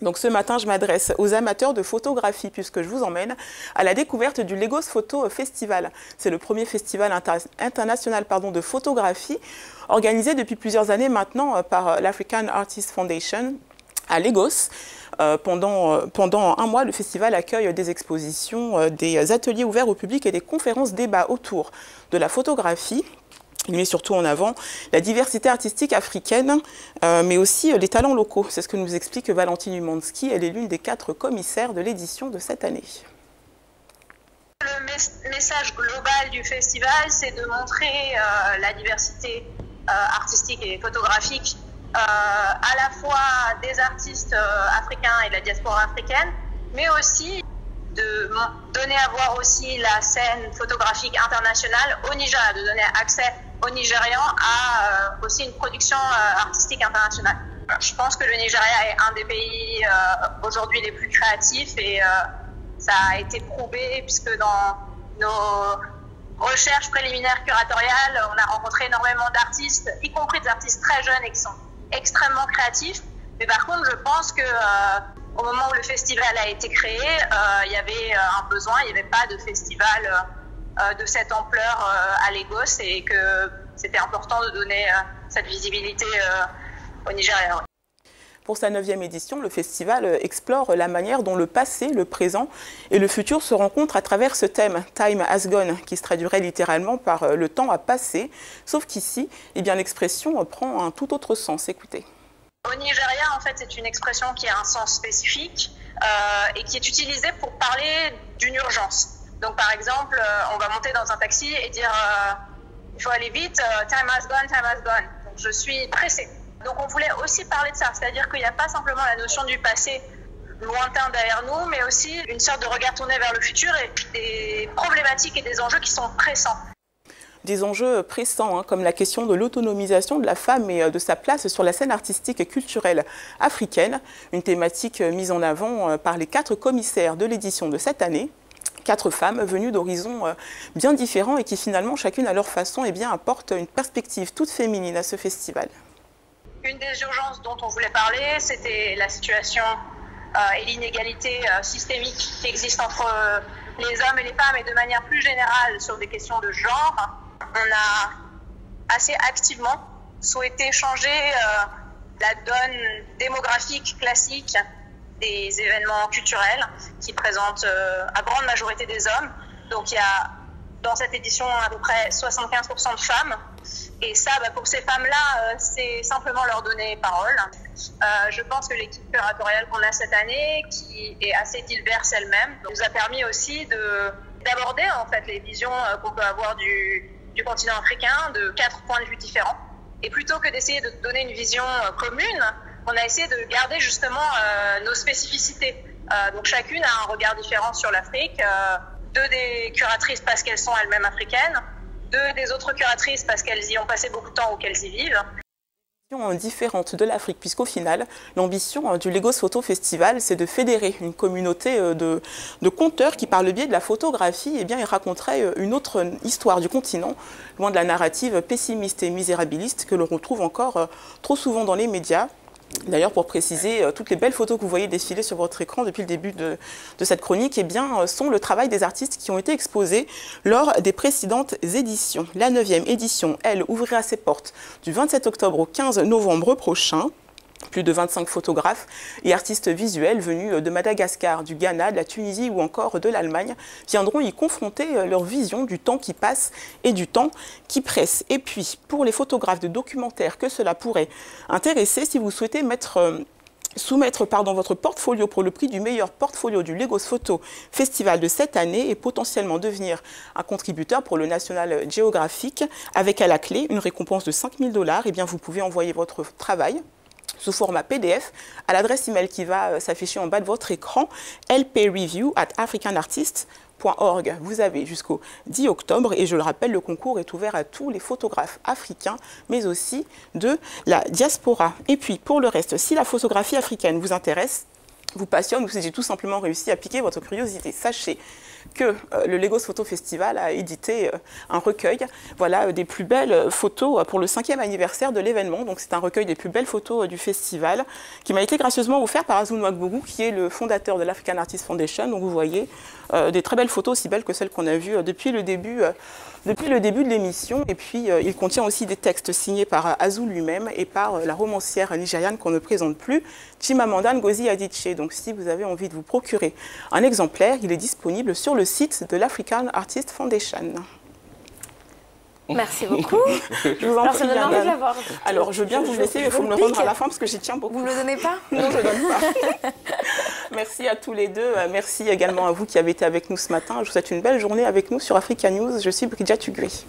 Donc ce matin, je m'adresse aux amateurs de photographie puisque je vous emmène à la découverte du Lagos Photo Festival. C'est le premier festival international de photographie organisé depuis plusieurs années maintenant par l'African Artists Foundation à Lagos. Pendant un mois, le festival accueille des expositions, des ateliers ouverts au public et des conférences débats autour de la photographie. Il met surtout en avant la diversité artistique africaine, mais aussi les talents locaux. C'est ce que nous explique Valentine Umansky. Elle est l'une des 4 commissaires de l'édition de cette année. Le message global du festival, c'est de montrer la diversité artistique et photographique à la fois des artistes africains et de la diaspora africaine, mais aussi de donner à voir aussi la scène photographique internationale au Nigeria, de donner accès aux Nigérians à aussi une production artistique internationale. Je pense que le Nigeria est un des pays aujourd'hui les plus créatifs et ça a été prouvé puisque dans nos recherches préliminaires curatoriales, on a rencontré énormément d'artistes, y compris des artistes très jeunes et qui sont extrêmement créatifs. Mais par contre, je pense que au moment où le festival a été créé, il y avait un besoin, il n'y avait pas de festival de cette ampleur à Lagos et que c'était important de donner cette visibilité au Nigeria. Pour sa 9e édition, le festival explore la manière dont le passé, le présent et le futur se rencontrent à travers ce thème « Time has gone » qui se traduirait littéralement par « le temps a passé », sauf qu'ici, l'expression prend un tout autre sens. Écoutez. Au Nigeria, en fait, c'est une expression qui a un sens spécifique et qui est utilisée pour parler d'une urgence. Donc, par exemple, on va monter dans un taxi et dire il faut aller vite, time has gone, time has gone. Donc, je suis pressée. Donc, on voulait aussi parler de ça, c'est-à-dire qu'il n'y a pas simplement la notion du passé lointain derrière nous, mais aussi une sorte de regard tourné vers le futur et des problématiques et des enjeux qui sont pressants. Des enjeux pressants, comme la question de l'autonomisation de la femme et de sa place sur la scène artistique et culturelle africaine, une thématique mise en avant par les 4 commissaires de l'édition de cette année. 4 femmes venues d'horizons bien différents et qui finalement, chacune à leur façon, apportent une perspective toute féminine à ce festival. Une des urgences dont on voulait parler, c'était la situation et l'inégalité systémique qui existe entre les hommes et les femmes et de manière plus générale sur des questions de genre. On a assez activement souhaité changer la donne démographique classique des événements culturels qui présentent à grande majorité des hommes. Donc il y a dans cette édition à peu près 75% de femmes. Et ça, pour ces femmes-là, c'est simplement leur donner parole. Je pense que l'équipe curatoriale qu'on a cette année, qui est assez diverse elle-même, nous a permis aussi d'aborder en fait les visions qu'on peut avoir du continent africain de 4 points de vue différents. Et plutôt que d'essayer de donner une vision commune, on a essayé de garder justement nos spécificités. Donc chacune a un regard différent sur l'Afrique. 2 des curatrices parce qu'elles sont elles-mêmes africaines, 2 des autres curatrices parce qu'elles y ont passé beaucoup de temps ou qu'elles y vivent. Différente de l'Afrique, puisqu'au final, l'ambition du Lagos Photo Festival, c'est de fédérer une communauté de conteurs qui, par le biais de la photographie, raconteraient une autre histoire du continent, loin de la narrative pessimiste et misérabiliste que l'on retrouve encore trop souvent dans les médias. D'ailleurs, pour préciser, toutes les belles photos que vous voyez défiler sur votre écran depuis le début de cette chronique sont le travail des artistes qui ont été exposés lors des précédentes éditions. La 9e édition, elle, ouvrira ses portes du 27 octobre au 15 novembre prochain. Plus de 25 photographes et artistes visuels venus de Madagascar, du Ghana, de la Tunisie ou encore de l'Allemagne viendront y confronter leur vision du temps qui passe et du temps qui presse. Et puis, pour les photographes de documentaires que cela pourrait intéresser, si vous souhaitez soumettre votre portfolio pour le prix du meilleur portfolio du Lagos Photo Festival de cette année et potentiellement devenir un contributeur pour le National Geographic avec à la clé une récompense de 5 000 $, vous pouvez envoyer votre travail sous format PDF à l'adresse email qui va s'afficher en bas de votre écran, lpreview@africanartists.org. Vous avez jusqu'au 10 octobre et je le rappelle, le concours est ouvert à tous les photographes africains, mais aussi de la diaspora. Et puis pour le reste, si la photographie africaine vous intéresse, vous passionne ou si j'ai tout simplement réussi à piquer votre curiosité, sachez que le Lagos Photo Festival a édité un recueil voilà, des plus belles photos pour le 5e anniversaire de l'événement. Donc c'est un recueil des plus belles photos du festival qui m'a été gracieusement offert par Azou Nwagbougou, qui est le fondateur de l'African Artists Foundation. Donc vous voyez des très belles photos, aussi belles que celles qu'on a vues depuis le début de l'émission. Et puis il contient aussi des textes signés par Azou lui-même et par la romancière nigériane qu'on ne présente plus, Chimamanda Ngozi Adichie. Donc si vous avez envie de vous procurer un exemplaire, il est disponible sur le site de l'African Artists Foundation. Merci beaucoup. Je vous en prie, ça me donne envie de l'avoir. Alors, je veux bien vous laisser, mais il faut me le rendre à la fin parce que j'y tiens beaucoup. Vous ne me le donnez pas? Non, je ne donne pas. Merci à tous les deux. Merci également à vous qui avez été avec nous ce matin. Je vous souhaite une belle journée avec nous sur Africa News. Je suis Bridget Tugui.